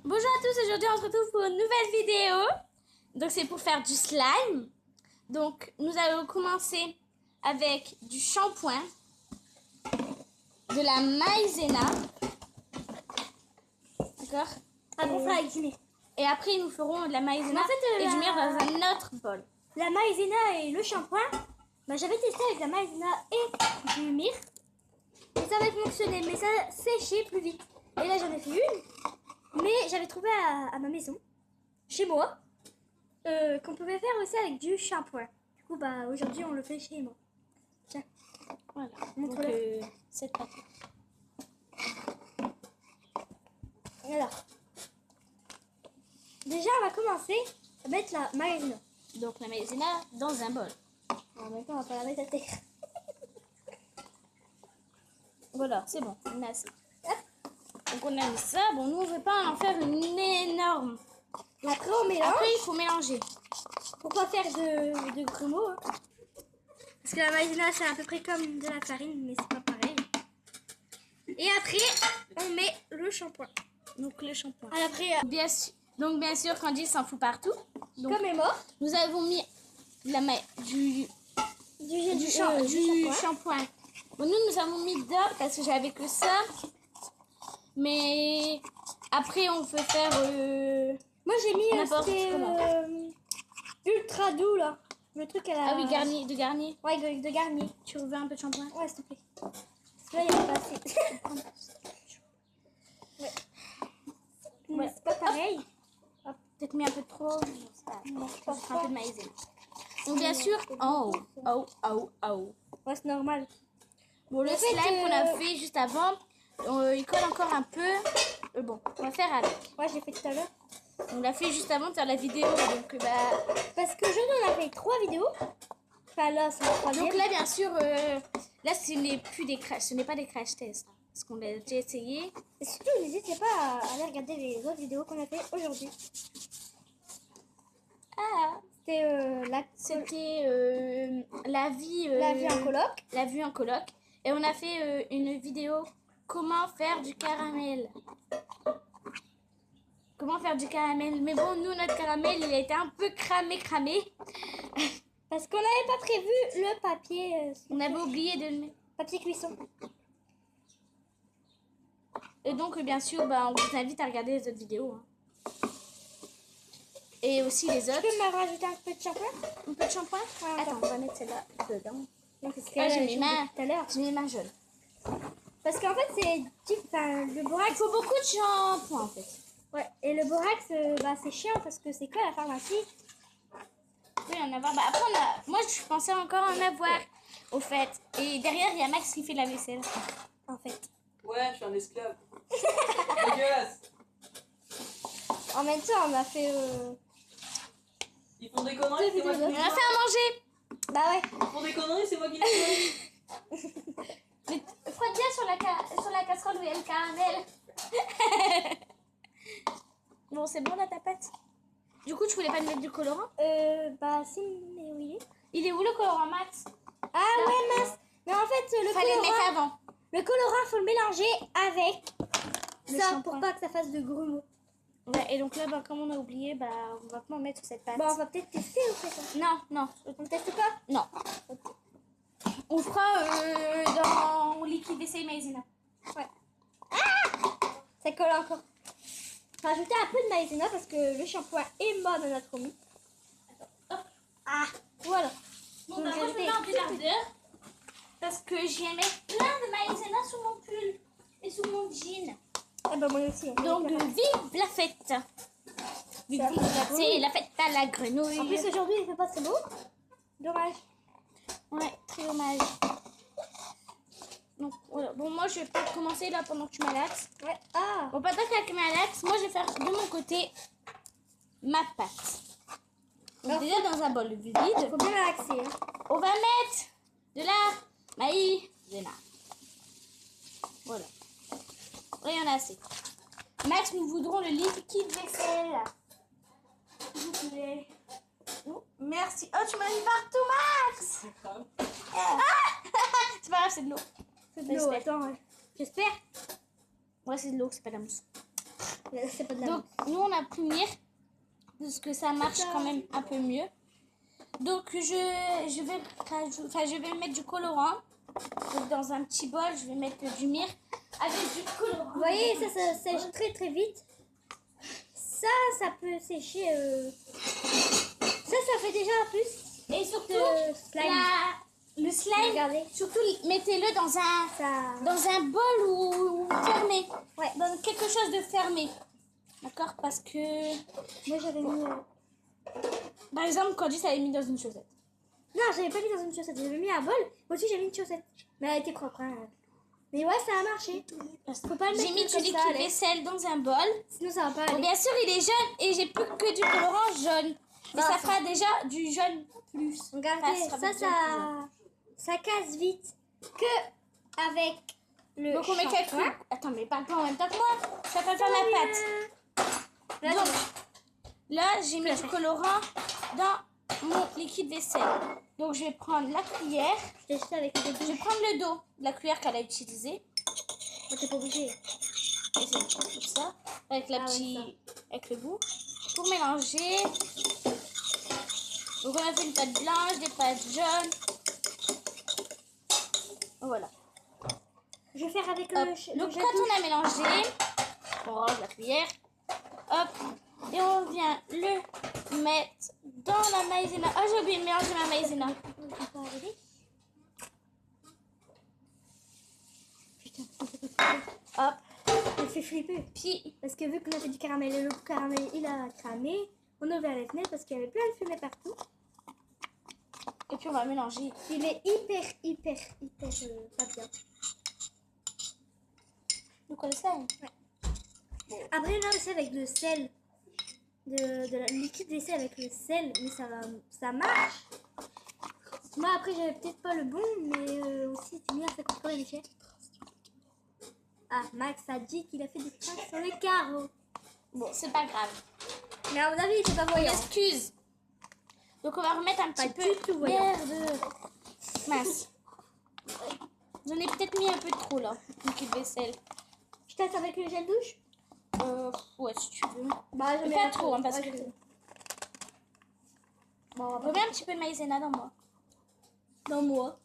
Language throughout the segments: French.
Bonjour à tous, aujourd'hui on se retrouve pour une nouvelle vidéo. Donc c'est pour faire du slime. Donc nous allons commencer avec du shampoing, de la maïzena. D'accord. Après ça, avec du miel. Et après nous ferons de la maïzena En fait, et du miel dans un autre bol. La maïzena et le shampoing, j'avais testé avec la maïzena et du myrrhe. Et ça avait fonctionné, mais ça séchait plus vite. Et là, j'en ai fait une. Mais j'avais trouvé à ma maison, chez moi, qu'on pouvait faire aussi avec du shampoing. Du coup, aujourd'hui, on le fait chez moi. Tiens. Voilà. Montre-le. Donc cette pâte. Alors. Déjà, on va commencer à mettre la maïzena. Donc la maïzena dans un bol. En même temps, on va pas la mettre à terre. Voilà, c'est bon, on a assez. Donc on a mis ça. Bon, nous on veut pas en faire une énorme. Après, on mélange. Après il faut mélanger. Pour pas faire de grumeaux. Hein. Parce que la maïzena, c'est à peu près comme de la farine, mais c'est pas pareil. Et après, on met le shampoing. Donc le shampoing. Après, Bien sûr, Candice s'en fout partout. Donc, comme est mort, nous avons mis du shampoing. shampoing. Bon, nous avons mis d'or parce que j'avais que ça. Mais après, on peut faire... Moi, j'ai mis n'importe comment. ultra doux, là. Le truc à la... Ah oui, garni, de garni. Ouais, de Garnier. Tu veux un peu de shampoing? Ouais, s'il te plaît. Parce que là, il n'y a pas assez. Ouais. Ouais. C'est pas pareil. Peut-être mis un peu trop. Non, je pense Un peu pas. de maïzena. Donc bien sûr... Oh. Ouais, c'est normal. Bon, le En fait, slime qu'on a fait juste avant, il colle encore un peu. Bon, on va faire avec. Ouais, j'ai fait tout à l'heure. On l'a fait juste avant de faire la vidéo. Donc, Parce que on a fait 3 vidéos. Enfin, là, c'est la 3e. donc là, bien sûr, là, ce n'est pas des crash tests. Hein, parce qu'on l'a déjà essayé. Et surtout, n'hésitez pas à aller regarder les autres vidéos qu'on a fait aujourd'hui. Ah, C'était la vie en coloc. La vue en coloc. Et on a fait une vidéo comment faire du caramel. Comment faire du caramel. Mais bon, nous, notre caramel, il a été un peu cramé. Parce qu'on n'avait pas prévu le papier. On avait oublié de le mettre. Papier cuisson. Et donc, bien sûr, on vous invite à regarder les autres vidéos. Hein. Et aussi les Tu autres. peux me rajouter un peu de shampoing? Un peu de shampoing? Ouais, Attends, on va mettre celle-là dedans. Non, parce que Ah, j'ai là, mis je ma... l'ai dit tout à l'heure. J'ai mis ma jaune. Parce qu'en fait, le Il borax. faut beaucoup de shampoing, en fait. Ouais. Et le borax, c'est chiant parce que c'est que à la pharmacie. Oui, en avoir. Après, moi, je pensais encore en avoir, au fait. Et derrière, il y a Max qui fait la vaisselle. En fait. Ouais, je suis un esclave. Dégueulasse. En même temps, on a fait. Ils font des conneries, c'est moi qui On a les fait à manger. Bah ouais. Ils font des conneries, c'est moi qui les fais. Mais frotte bien sur la casserole où il y a le caramel. Bon, c'est bon là ta pâte. Du coup, tu voulais pas mettre du colorant? Si, mais oui. Il est où le colorant, Max? Ah ouais, mince. Mais en fait, le Fallait le mettre colorant, avant. le colorant, faut le mélanger avec Le ça shampoing. pour pas que ça fasse de grumeaux. Ouais, et donc là, comme on a oublié, on va pas en mettre sur cette pâte. Bon, on va peut-être tester ou fait ça. Non. On ne teste pas? Non. On fera dans liquide vaisselle maïzena. Ouais. Ça colle encore. Rajouter un peu de maïzena parce que le shampoing est mort dans notre omi. Hop. Ah, voilà. Bon, Donc, moi, je rajouter mets en une débardeur parce que j'ai mis plein de maïzena sous mon pull et sous mon jean. Ah bah moi aussi. Hein. Donc, vive la fête. Vive Ça. c'est la fête à la grenouille. En plus, aujourd'hui, il fait pas très beau. Dommage. Ouais, très dommage. Donc, voilà. Bon, moi, je vais peut-être commencer là pendant que tu malaxes. Ouais. Ah. Bon, pendant que tu malaxes, moi, je vais faire de mon côté ma pâte. Donc, Alors, déjà dans un bol vide, Faut bien relaxer. Hein. on va mettre de la maïzena. Voilà. Là, il y en a assez. Max, nous voudrons le liquide vaisselle. S'il vous plaît. Oh, merci. Oh, tu m'as mis partout, Max. Ah c'est pas grave, c'est de l'eau. C'est de l'eau, attends. Ouais. J'espère. Ouais, c'est de l'eau, c'est pas de la mousse. C'est pas de la Donc, nous, on a pris Myrrhe, parce que ça marche quand même un peu mieux. Donc, je vais mettre du colorant. Donc, dans un petit bol, je vais mettre du Myrrhe avec du colorant. Vous voyez, ça sèche très très vite. Ça peut sécher. Ça fait déjà plus Et surtout, de slime. le slime, Regardez. surtout, mettez-le dans Ça... un bol ou fermé. Ouais. Dans quelque chose de fermé. D'accord? Parce que, Moi j'avais mis. par exemple, Candice avait mis dans une chaussette. Non, j'avais pas mis dans une chaussette. J'avais mis un bol. Moi aussi j'ai mis une chaussette. Mais elle était propre. Hein. Mais ouais, ça a marché. Faut pas le J'ai mettre mis du comme liquide ça, allez. vaisselle dans un bol. Sinon ça va pas Bon, aller. bien sûr, il est jaune et j'ai plus que du colorant jaune. Mais Ah, ça fera déjà du jaune plus. Regardez, Enfin, sera du jaune plus jaune. ça casse vite. Que avec le. Donc on met quelques... shampoing. Attends, mais parle pas en même temps que moi. Ça fait pas ma pâte. Là, Donc, là, j'ai mis du colorant dans mon liquide vaisselle. Donc, je vais prendre la cuillère. je teste avec le Je vais prendre le dos de la cuillère qu'elle a utilisée. Moi, t'es pas obligé. Et c'est comme ça. Avec, Ah ouais, avec le bout. Pour mélanger. Donc, on a fait une pâte blanche, des pâtes jaunes. Voilà. Je vais faire avec Hop. le Donc, gel quand douche. on a mélangé, on range la cuillère. Hop. Et on vient le mettre dans la maïzena. Oh, j'ai oublié de mélanger ma maïzena. On peut pas arrêter. Putain, Hop. elle fait flipper. Puis, Parce que vu qu'on a fait du caramel et le caramel il a cramé, on a ouvert les fenêtres parce qu'il y avait plein de fumée partout. et puis on va mélanger. Il est hyper pas bien. Donc, on le slime. Après là c'est avec le sel. De la liquide vaisselle avec le sel, mais ça marche. Moi après j'avais peut-être pas le bon, mais aussi c'est bien, ça coûte quand même cher. Ah, Max a dit qu'il a fait des traces sur les carreaux. Bon, c'est pas grave. Mais à mon avis, c'est pas voyant. Excuse. Donc, on va remettre un petit Pas peu du tout voyant. de mince. J'en ai peut-être mis un peu trop là, liquide vaisselle. Je teste avec le gel douche. Ouais, si tu veux. Bah, je Mais mets pas trop, hein, parce que. Bon, Remets un petit peu de maïzena dans moi. dans moi.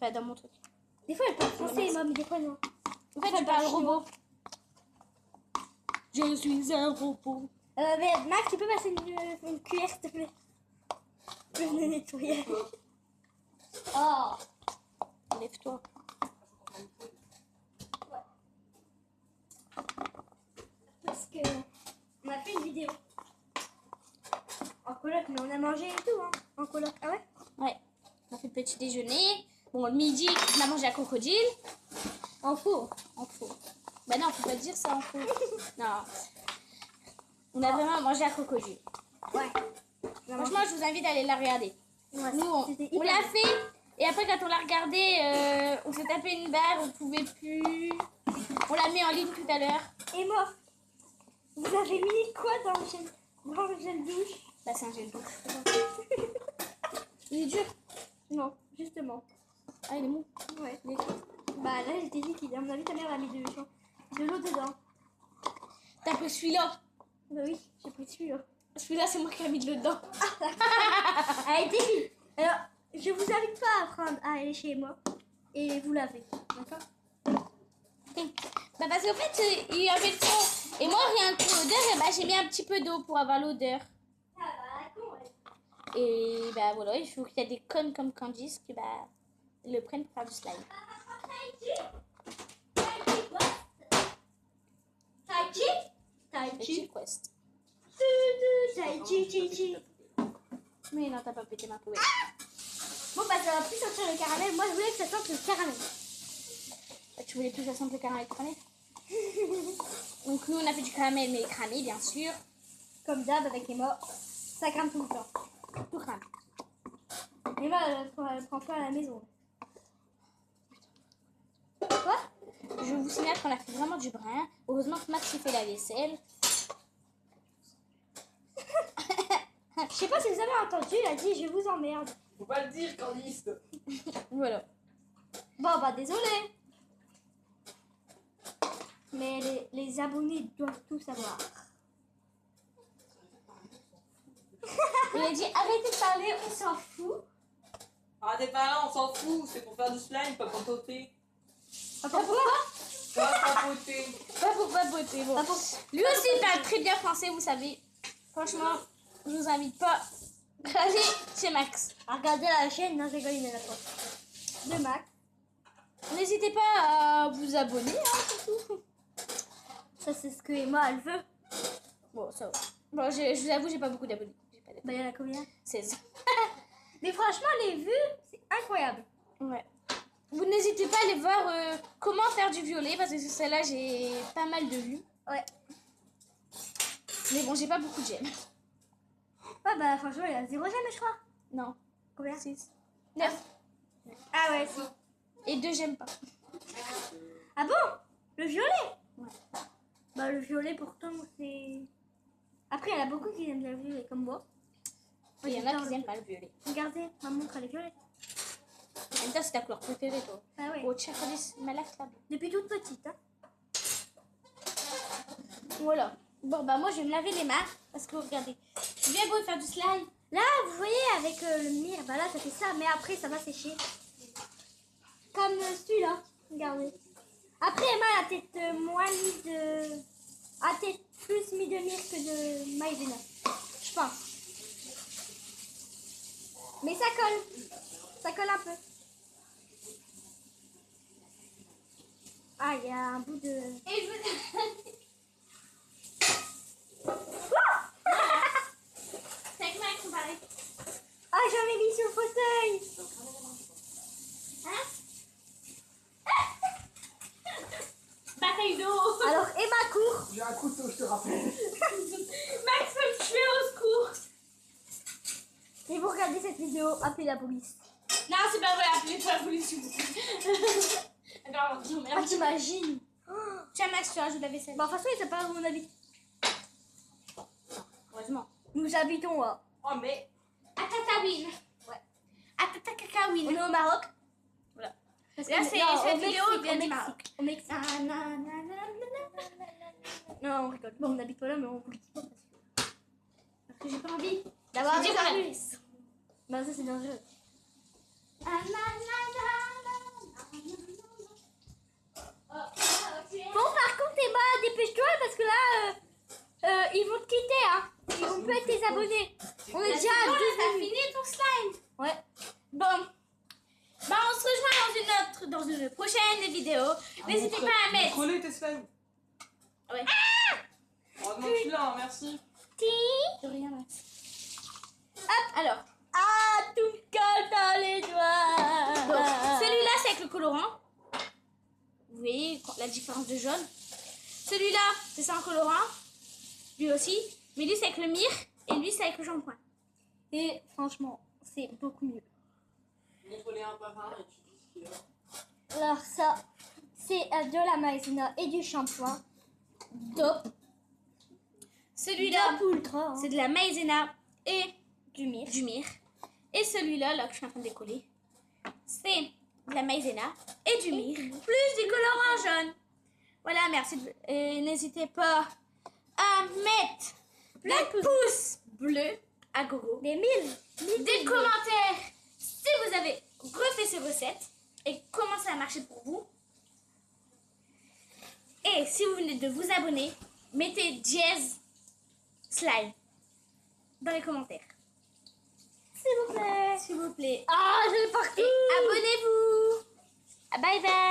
Enfin, dans mon truc. Des fois, elle parle français, moi, mais des fois, non. En fait, tu parles robot. Je suis un robot. Mais Max, tu peux passer une cuillère, s'il te plaît? Je vais me nettoyer. Oh! Lève-toi. Parce que on a fait une vidéo en coloc, mais on a mangé et tout, hein, en coloc. Ah ouais? Ouais. On a fait le petit déjeuner. Bon, le midi, on a mangé à crocodile. En faux. En faux. Bah non, faut pas dire ça en faux. Non. On a vraiment mangé à crocodile. Ouais. Franchement, je vous invite à aller la regarder. Ouais, Nous, c'était on hyper l'a fait. Et après, quand on l'a regardé, on s'est tapé une barre, on pouvait plus. On l'a mis en ligne tout à l'heure. Et moi, vous avez mis quoi dans le gel douche? Bah, c'est un gel douche. Il est dur. Non, justement. Ah, il est mou. Ouais. Il est- Bah là, j'étais liquide. À mon avis, ta mère a mis de l'eau dedans. T'as pris celui-là. Bah oui, j'ai pris celui-là. Celui-là, c'est moi qui ai mis de l'eau dedans. Elle était vide. Alors, je vous invite pas à prendre à aller chez moi et vous laver. D'accord? Bah, parce qu'en fait, il y avait le son. Et moi, rien que l'odeur, et bah, j'ai mis un petit peu d'eau pour avoir l'odeur. Ah bah, con, ouais. Et bah, voilà, il faut qu'il y ait des connes comme Candice qui bah, le prennent pour faire du slime. Tai Chi? Tai Petit Chi. quest. Tai Chi. Mais non, t'as pas pété ma poubelle. Bon bah ça va plus sentir le caramel. Moi je voulais que ça sente le caramel. Bah, tu voulais plus que ça sente le caramel cramé. Donc, nous, on a fait du caramel, mais cramé, bien sûr. Comme d'hab avec Emma, ça crame tout le temps. Tout cramé. Emma elle prend pas à la maison. Quoi? Je vous signale qu'on a fait vraiment du brin. Heureusement que Max il fait la vaisselle. Je sais pas si vous avez entendu, elle a dit je vous emmerde. Faut pas le dire, Candice. Voilà. Bon bah désolé. Mais les abonnés doivent tout savoir. Il a dit arrêtez de parler, on s'en fout. Arrêtez pas là, on s'en fout. C'est pour faire du slime, pas pour sauter. Pourquoi? Pas papoter. Pas pour papoter. Bon. Lui aussi il parle très bien français, vous savez. Franchement, je vous invite pas à aller chez Max. Regardez la chaîne, non, je rigole, il y en a pas. De Max. N'hésitez pas à vous abonner, hein, surtout. Ça, c'est ce que Emma, elle veut. Bon, ça va. Bon, je vous avoue, j'ai pas beaucoup d'abonnés. J'ai pas Bah, il y en a combien? 16. Mais franchement, les vues, c'est incroyable. Ouais. Vous n'hésitez pas à aller voir comment faire du violet parce que sur celle-là j'ai pas mal de vues. Ouais. Mais bon, j'ai pas beaucoup de j'aime. Ouais, bah, franchement, il y a 0 j'aime, je crois. Non. Combien? 6. 9. Ah ouais, si. Et 2 j'aime pas. Ah bon? Le violet? Ouais. Bah, le violet, pourtant, c'est... Après, il y en a beaucoup qui aiment bien le violet, comme moi. Il y en a qui n'aiment pas le violet. Regardez, ma montre, elle est violette. En même temps, c'est ta couleur préférée, toi. Ah ouais. Oh, tiens, regardez, malade, là. Depuis toute petite, hein. Voilà. Bon, bah, moi, je vais me laver les mains parce que regardez, je viens beau faire du slime. Là, vous voyez, avec le mire, bah là, ça fait ça, mais après, ça va sécher. Comme celui-là, regardez. Après, Emma a peut-être moins mis de... a peut-être plus mis de mire que de maïzena. Je pense. Mais ça colle. Ça colle un peu. Ah, il y a un bout de... Et je vous... C'est avec Max, on parlait. Ah, j'en ai mis sur le fauteuil. Hein? Bataille d'eau. Alors, Emma court. J'ai un couteau, je te rappelle. Max veut me tuer, au secours. Et vous regardez cette vidéo, appelez la police. Non, c'est pas vrai, appelez pas la police, s'il vous plaît. D'accord, non, Ah, t'imagines? tiens, Max, tu rajoutes la vaisselle. Bah, de toute façon, il sait pas où on habite. Heureusement. Nous habitons à... Oh, mais. À Tataouine. Ouais. À Tataouine. On est au Maroc. Voilà. Parce Là, que- c'est non, cette au vidéo Mexique, vient au du Mexique. Maroc. Au Mexique. Non, on rigole. Bon, on n'habite pas là, mais on vous le dit pas. Parce que j'ai pas envie. D'avoir Je dis des quand même. police. Bah, ça, c'est dangereux. Bon, par contre, Emma, dépêche-toi parce que là, ils vont te quitter, hein. Ils vont plus être tes abonnés. On est déjà à 2 T'as minutes. fini ton slime. Ouais. Bon. Bah, on se rejoint dans une prochaine vidéo. N'hésitez pas à mettre. Coller tes slimes. Ouais. Heureusement que je suis là, hein, merci. De rien, Max. Hop, alors. Ah, tout me colle dans les Donc, doigts. celui-là, c'est avec le colorant. Vous voyez la différence de jaune. Celui-là, c'est sans colorant. Lui aussi. Mais lui, c'est avec le mire. Et lui, c'est avec le shampoing. Et franchement, c'est beaucoup mieux. Montre-les un par un et tu dis ce qu'il y a. Alors ça, c'est de la maïzena et du shampoing. Top. Celui-là, Top ultra. c'est de la maïzena et du mire. du mire. Et celui-là, là, que je suis en train de décoller, c'est de la maïzena et du mire, plus du colorant jaune. Voilà, merci. Et n'hésitez pas à mettre des pouces bleus à gogo. Des mille. Des commentaires si vous avez refait ces recettes et comment ça a marché pour vous. Et si vous venez de vous abonner, mettez dièse slime dans les commentaires. S'il vous plaît. S'il vous plaît. Ah, je l'ai partout. Et abonnez-vous. Bye bye.